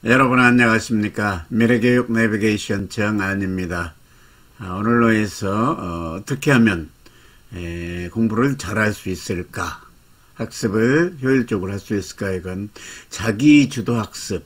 여러분 안녕하십니까. 미래교육 내비게이션 정안입니다. 오늘로 해서 어떻게 하면 공부를 잘할 수 있을까, 학습을 효율적으로 할 수 있을까, 이건 자기주도 학습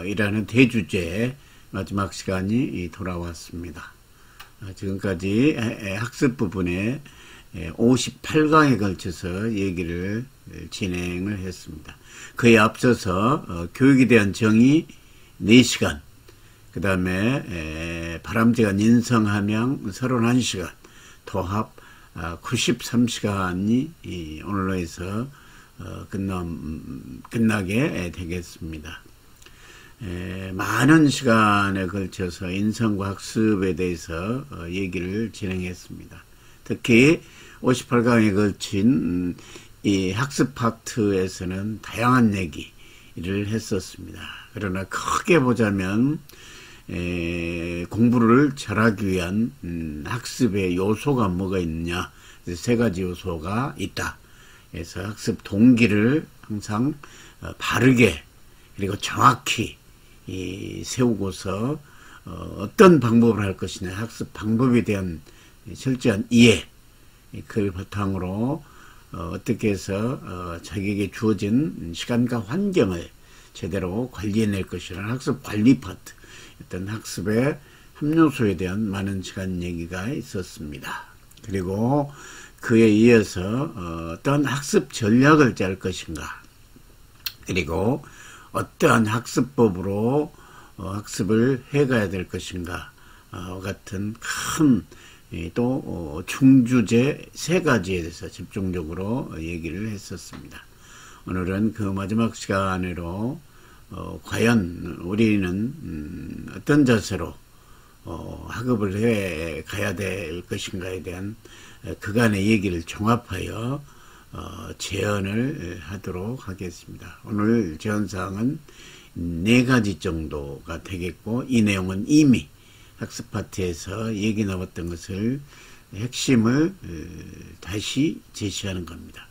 이라는 대주제의 마지막 시간이 돌아왔습니다. 지금까지 학습 부분에 58강에 걸쳐서 얘기를 진행을 했습니다. 그에 앞서서 교육에 대한 정의 4시간, 그 다음에 바람직한 인성함양 31시간, 도합 93시간이 오늘로 해서 끝나게 되겠습니다. 많은 시간에 걸쳐서 인성과 학습에 대해서 얘기를 진행했습니다. 특히 58강에 걸친 이 학습 파트에서는 다양한 얘기를 했었습니다. 그러나 크게 보자면 공부를 잘하기 위한 학습의 요소가 뭐가 있느냐, 3가지 요소가 있다. 그래서 학습 동기를 항상 바르게 그리고 정확히 세우고서 어떤 방법을 할 것이냐, 학습 방법에 대한 철저한 이해, 그걸 바탕으로 어떻게 해서 자기에게 주어진 시간과 환경을 제대로 관리해낼 것이라는 학습 관리 파트, 어떤 학습의 함요소에 대한 많은 시간 얘기가 있었습니다. 그리고 그에 이어서 어떤 학습 전략을 짤 것인가, 그리고 어떠한 학습법으로 학습을 해가야 될 것인가 같은 큰 또 중주제 3가지에 대해서 집중적으로 얘기를 했었습니다. 오늘은 그 마지막 시간으로 과연 우리는 어떤 자세로 학업을 해 가야 될 것인가에 대한 그간의 얘기를 종합하여 제언을 하도록 하겠습니다. 오늘 제언사항은 4가지 정도가 되겠고, 이 내용은 이미 학습 파트에서 얘기 나왔던 것을 핵심을 다시 제시하는 겁니다.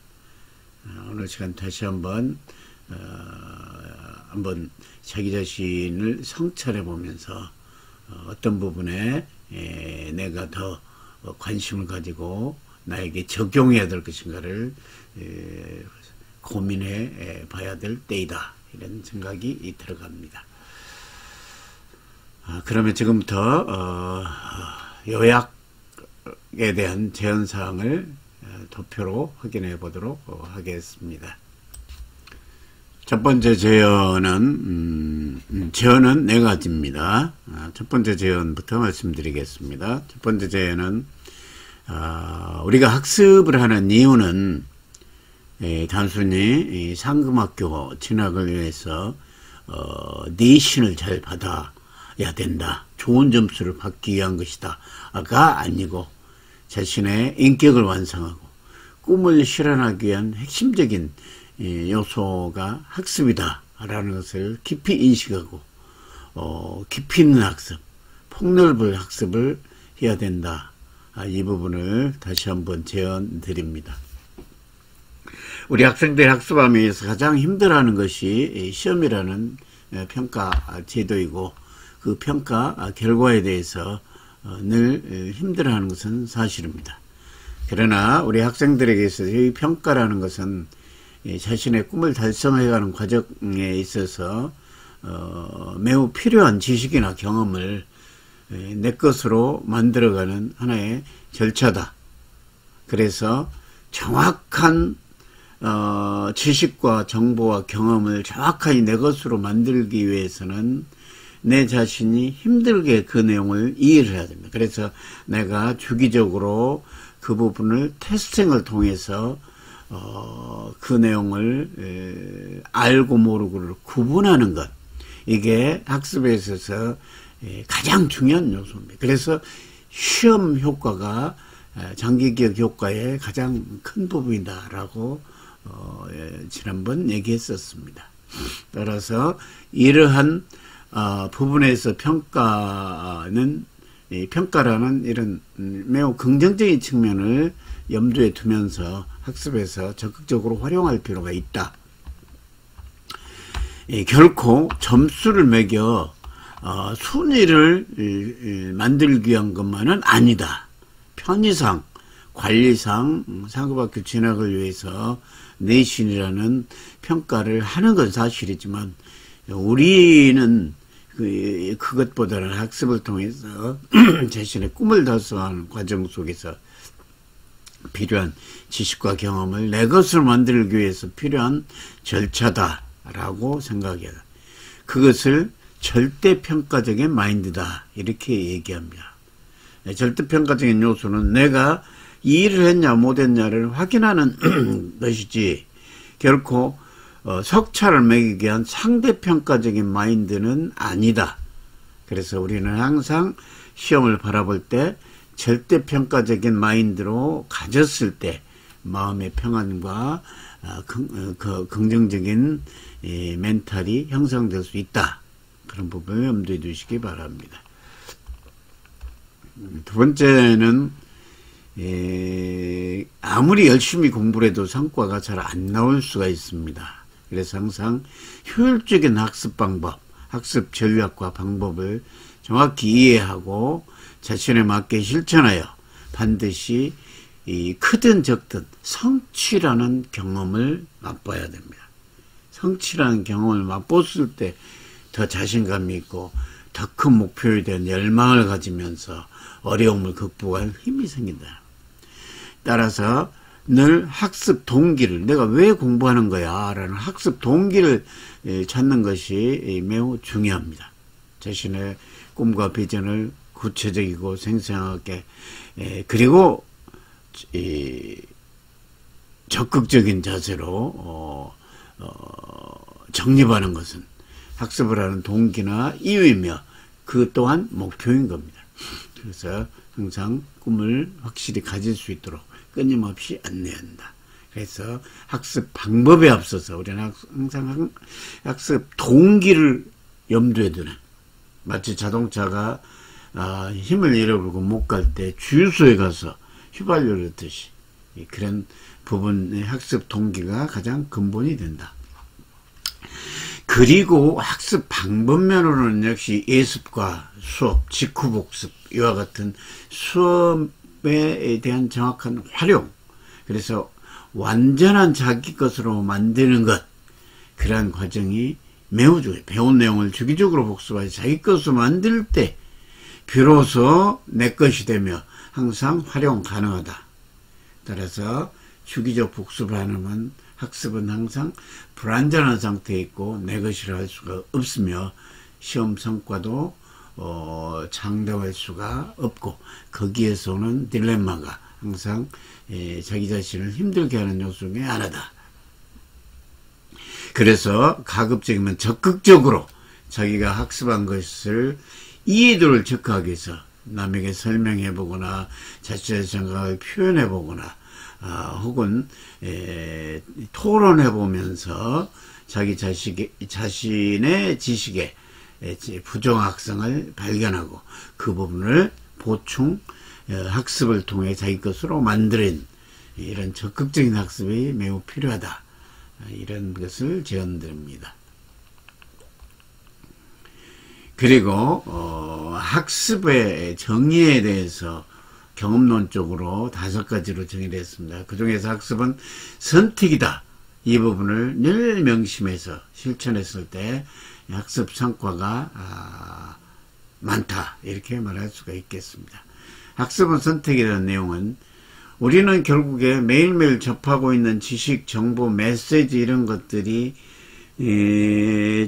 오늘 시간 다시 한번 자기 자신을 성찰해 보면서 어떤 부분에 내가 더 관심을 가지고 나에게 적용해야 될 것인가를 고민해 봐야 될 때이다, 이런 생각이 들어갑니다. 그러면 지금부터 요약에 대한 제언사항을 도표로 확인해 보도록 하겠습니다. 첫 번째 제언은 4가지입니다. 첫 번째 제언부터 말씀드리겠습니다. 첫 번째 제언은 우리가 학습을 하는 이유는 단순히 상금학교 진학을 위해서 내신을 잘 받아야 된다, 좋은 점수를 받기 위한 것이다가 아니고, 자신의 인격을 완성하고 꿈을 실현하기 위한 핵심적인 요소가 학습이다 라는 것을 깊이 인식하고 깊이 있는 학습, 폭넓은 학습을 해야 된다. 이 부분을 다시 한번 제언 드립니다. 우리 학생들이 학습하면서 가장 힘들어하는 것이 시험이라는 평가 제도이고, 그 평가 결과에 대해서 늘 힘들어하는 것은 사실입니다. 그러나 우리 학생들에게 있어서 이 평가라는 것은 자신의 꿈을 달성해가는 과정에 있어서 매우 필요한 지식이나 경험을 내 것으로 만들어가는 하나의 절차다. 그래서 정확한 지식과 정보와 경험을 정확하게 내 것으로 만들기 위해서는 내 자신이 힘들게 그 내용을 이해를 해야 됩니다. 그래서 내가 주기적으로 그 부분을 테스팅을 통해서 그 내용을 알고 모르고를 구분하는 것, 이게 학습에 있어서 가장 중요한 요소입니다. 그래서 시험 효과가 장기기억 효과의 가장 큰 부분이다라고 지난번 얘기했었습니다. 따라서 이러한 부분에서 평가라는 이런 매우 긍정적인 측면을 염두에 두면서 학습에서 적극적으로 활용할 필요가 있다. 결코 점수를 매겨 순위를 만들기 위한 것만은 아니다. 편의상, 관리상 상급학교 진학을 위해서 내신이라는 평가를 하는 건 사실이지만 우리는 그것보다는 학습을 통해서 자신의 꿈을 달성하는 과정 속에서 필요한 지식과 경험을 내 것으로 만들기 위해서 필요한 절차다라고 생각해요. 그것을 절대평가적인 마인드다 이렇게 얘기합니다. 절대평가적인 요소는 내가 이 일을 했냐 못했냐를 확인하는 것이지 결코 석차를 매기기 위한 상대평가적인 마인드는 아니다. 그래서 우리는 항상 시험을 바라볼 때 절대평가적인 마인드로 가졌을 때 마음의 평안과 긍정적인 멘탈이 형성될 수 있다. 그런 부분을 염두에 두시기 바랍니다. 두 번째는 아무리 열심히 공부를 해도 성과가 잘 안 나올 수가 있습니다. 그래서 항상 효율적인 학습 방법, 학습 전략과 방법을 정확히 이해하고 자신에 맞게 실천하여 반드시 크든 적든 성취라는 경험을 맛봐야 됩니다. 성취라는 경험을 맛봤을 때 더 자신감이 있고 더 큰 목표에 대한 열망을 가지면서 어려움을 극복할 힘이 생긴다. 따라서 늘 학습 동기를 내가 왜 공부하는 거야 라는 학습 동기를 찾는 것이 매우 중요합니다. 자신의 꿈과 비전을 구체적이고 생생하게 그리고 적극적인 자세로 정립하는 것은 학습을 하는 동기나 이유이며 그 또한 목표인 겁니다. 그래서 항상 꿈을 확실히 가질 수 있도록 끊임없이 안내한다. 그래서 학습 방법에 앞서서 우리는 항상 학습 동기를 염두에 두는 마치 자동차가 힘을 잃어버리고 못 갈 때 주유소에 가서 휘발유를 넣듯이 그런 부분의 학습 동기가 가장 근본이 된다. 그리고 학습 방법면으로는 역시 예습과 수업, 직후복습 이와 같은 수업에 대한 정확한 활용, 그래서 완전한 자기 것으로 만드는 것, 그러한 과정이 매우 중요해요. 배운 내용을 주기적으로 복습하여 자기 것으로 만들 때 비로소 내 것이 되며 항상 활용 가능하다. 따라서 주기적 복습을 하는 학습은 항상 불완전한 상태에 있고 내 것이라 할 수가 없으며 시험 성과도 장담할 수가 없고 거기에서 오는 딜레마가 항상 자기 자신을 힘들게 하는 요소 중에 하나다. 그래서 가급적이면 적극적으로 자기가 학습한 것을 이해도를 체크하기 위해서 남에게 설명해 보거나 자신의 생각을 표현해 보거나 혹은 토론해 보면서 자기 자신의 지식의 부정확성을 발견하고 그 부분을 보충 학습을 통해 자기 것으로 만드는 이런 적극적인 학습이 매우 필요하다. 이런 것을 제언드립니다. 그리고 학습의 정의에 대해서 경험론적으로 5가지로 정의를 했습니다. 그 중에서 학습은 선택이다. 이 부분을 늘 명심해서 실천했을 때 학습 성과가 많다. 이렇게 말할 수가 있겠습니다. 학습은 선택이라는 내용은 우리는 결국에 매일매일 접하고 있는 지식, 정보, 메시지 이런 것들이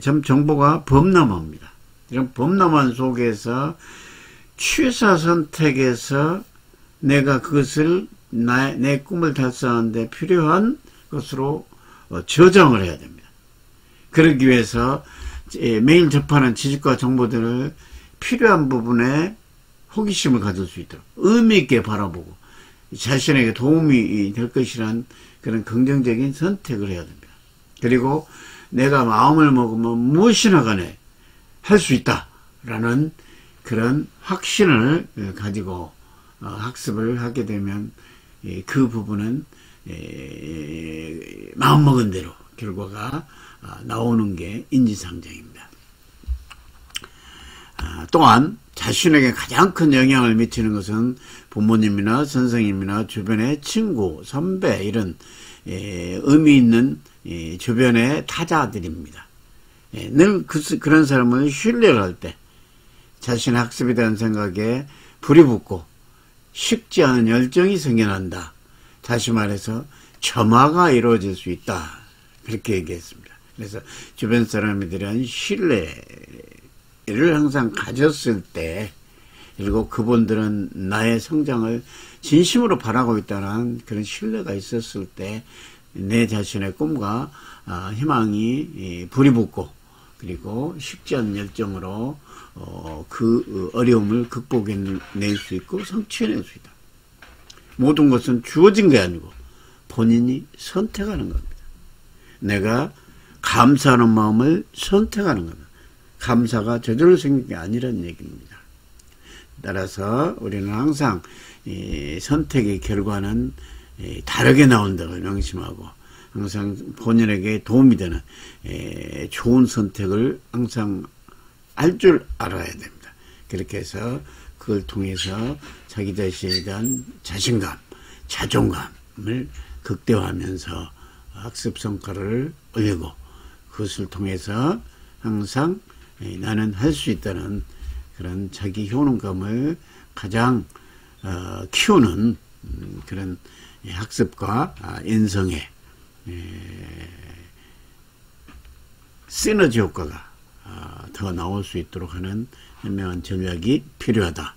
좀 정보가 범람합니다. 이런 범람한 속에서 취사 선택에서 내가 그것을 내 꿈을 달성하는 데 필요한 것으로 저장을 해야 됩니다. 그러기 위해서 매일 접하는 지식과 정보들을 필요한 부분에 호기심을 가질 수 있도록 의미 있게 바라보고 자신에게 도움이 될 것이란 그런 긍정적인 선택을 해야 됩니다. 그리고 내가 마음을 먹으면 무엇이나 간에 할 수 있다라는 그런 확신을 가지고 학습을 하게 되면 그 부분은 마음먹은 대로 결과가 나오는 게 인지상정입니다. 또한 자신에게 가장 큰 영향을 미치는 것은 부모님이나 선생님이나 주변의 친구, 선배 이런 의미 있는 주변의 타자들입니다. 늘 그런 사람을 신뢰를 할 때 자신의 학습에 대한 생각에 불이 붙고 식지 않은 열정이 생겨난다. 다시 말해서 점화가 이루어질 수 있다. 그렇게 얘기했습니다. 그래서 주변 사람에 대한 신뢰를 항상 가졌을 때, 그리고 그분들은 나의 성장을 진심으로 바라고 있다는 그런 신뢰가 있었을 때 내 자신의 꿈과 희망이 불이 붙고, 그리고 식지 않은 열정으로 그 어려움을 극복해낼 수 있고 성취해낼 수 있다. 모든 것은 주어진 게 아니고 본인이 선택하는 겁니다. 내가 감사하는 마음을 선택하는 겁니다. 감사가 저절로 생긴 게 아니라는 얘기입니다. 따라서 우리는 항상 이 선택의 결과는 다르게 나온다고 명심하고 항상 본인에게 도움이 되는 좋은 선택을 항상 알 줄 알아야 됩니다. 그렇게 해서 그걸 통해서 자기 자신에 대한 자신감, 자존감을 극대화하면서 학습 성과를 올리고 그것을 통해서 항상 나는 할 수 있다는 그런 자기 효능감을 가장 키우는 그런 학습과 인성의 시너지 효과가 더 나올 수 있도록 하는 현명한 전략이 필요하다.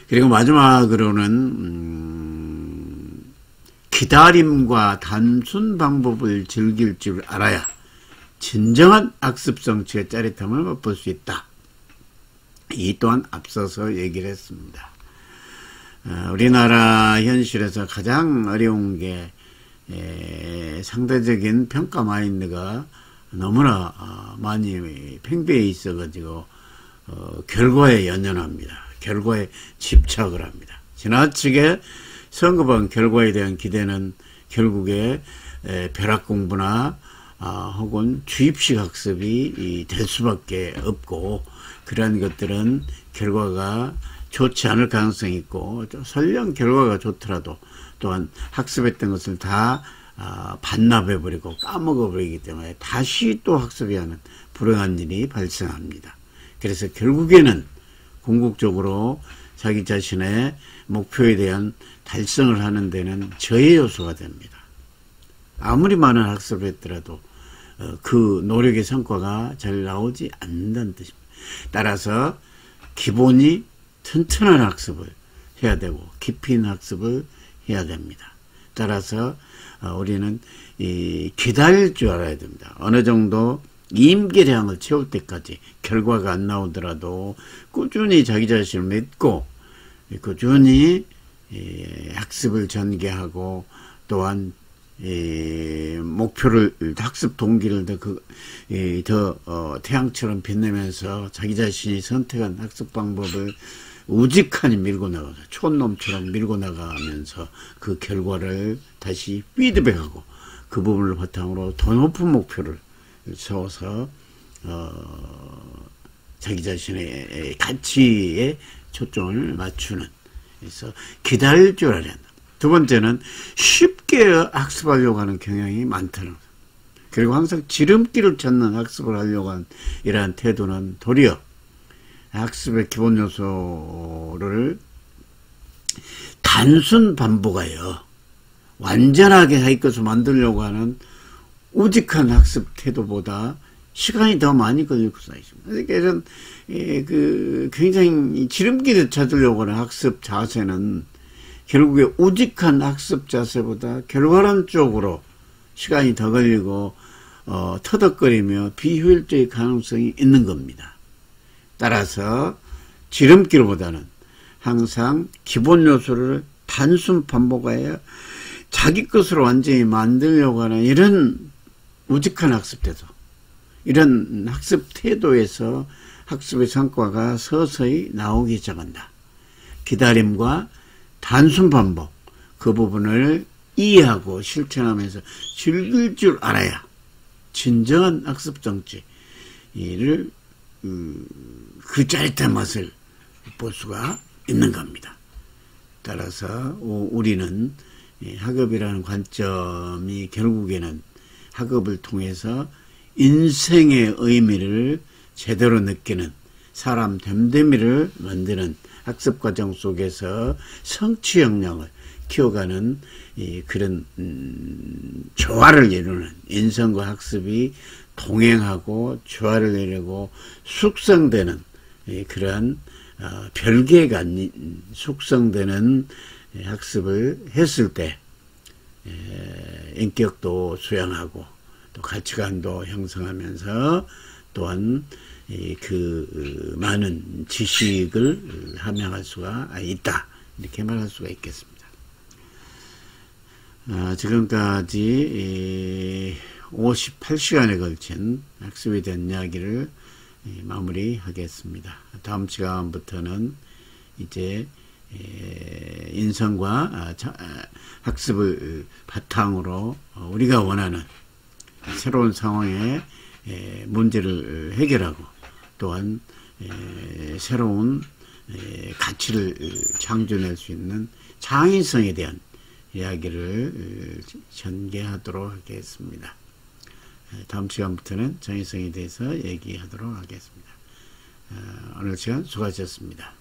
그리고 마지막으로는 기다림과 단순 방법을 즐길 줄 알아야 진정한 학습 성취의 짜릿함을 맛볼 수 있다. 이 또한 앞서서 얘기를 했습니다. 우리나라 현실에서 가장 어려운 게 상대적인 평가 마인드가 너무나 많이 팽배해 있어가지고 결과에 연연합니다. 결과에 집착을 합니다. 지나치게 성급한 결과에 대한 기대는 결국에 벼락 공부나 혹은 주입식 학습이 될 수밖에 없고, 그러한 것들은 결과가 좋지 않을 가능성이 있고, 설령 결과가 좋더라도 또한 학습했던 것을 다 반납해버리고 까먹어버리기 때문에 다시 또 학습해야 하는 불행한 일이 발생합니다. 그래서 결국에는 궁극적으로 자기 자신의 목표에 대한 달성을 하는 데는 저해 요소가 됩니다. 아무리 많은 학습을 했더라도 그 노력의 성과가 잘 나오지 않는다는 뜻입니다. 따라서 기본이 튼튼한 학습을 해야 되고 깊이 있는 학습을 해야 됩니다. 따라서 우리는 기다릴 줄 알아야 됩니다. 어느 정도 임계량을 채울 때까지 결과가 안 나오더라도 꾸준히 자기 자신을 믿고 꾸준히 학습을 전개하고 또한 목표를 학습 동기를 더 태양처럼 빛내면서 자기 자신이 선택한 학습 방법을 우직하니 밀고 나가서 촌놈처럼 밀고 나가면서 그 결과를 다시 피드백하고 그 부분을 바탕으로 더 높은 목표를 세워서 자기 자신의 가치에 초점을 맞추는, 그래서 기다릴 줄 알아야 한다. 두 번째는 쉽게 학습하려고 하는 경향이 많다는 것. 그리고 항상 지름길을 찾는 학습을 하려고 하는 이러한 태도는 도리어 학습의 기본 요소를 단순 반복하여 완전하게 자기 것을 만들려고 하는 우직한 학습 태도보다 시간이 더 많이 걸릴 수가 있습니다. 그래서 굉장히 지름길을 찾으려고 하는 학습 자세는 결국에 우직한 학습 자세보다 결과론 쪽으로 시간이 더 걸리고 터덕거리며 비효율적인 가능성이 있는 겁니다. 따라서 지름길보다는 항상 기본 요소를 단순 반복하여 자기 것으로 완전히 만들려고 하는 이런 우직한 학습 태도, 이런 학습 태도에서 학습의 성과가 서서히 나오기 시작한다. 기다림과 단순 반복, 그 부분을 이해하고 실천하면서 즐길 줄 알아야 진정한 학습 정치를 그 짜릿한 맛을 볼 수가 있는 겁니다. 따라서 우리는 학업이라는 관점이 결국에는 학업을 통해서 인생의 의미를 제대로 느끼는 사람 됨됨이를 만드는 학습 과정 속에서 성취 역량을 키워가는 그런 조화를 이루는 인성과 학습이 동행하고 조화를 이루고 숙성되는 그런 별개가 아닌 숙성되는 학습을 했을 때 인격도 수양하고 또 가치관도 형성하면서 또한 그 많은 지식을 함양할 수가 있다, 이렇게 말할 수가 있겠습니다. 지금까지 58시간에 걸친 학습에 대한 이야기를 마무리하겠습니다. 다음 시간부터는 이제 인성과 학습을 바탕으로 우리가 원하는 새로운 상황에 문제를 해결하고 또한 새로운 가치를 창조할 수 있는 창의성에 대한 이야기를 전개하도록 하겠습니다. 다음 시간부터는 창의성에 대해서 얘기하도록 하겠습니다. 오늘 시간 수고하셨습니다.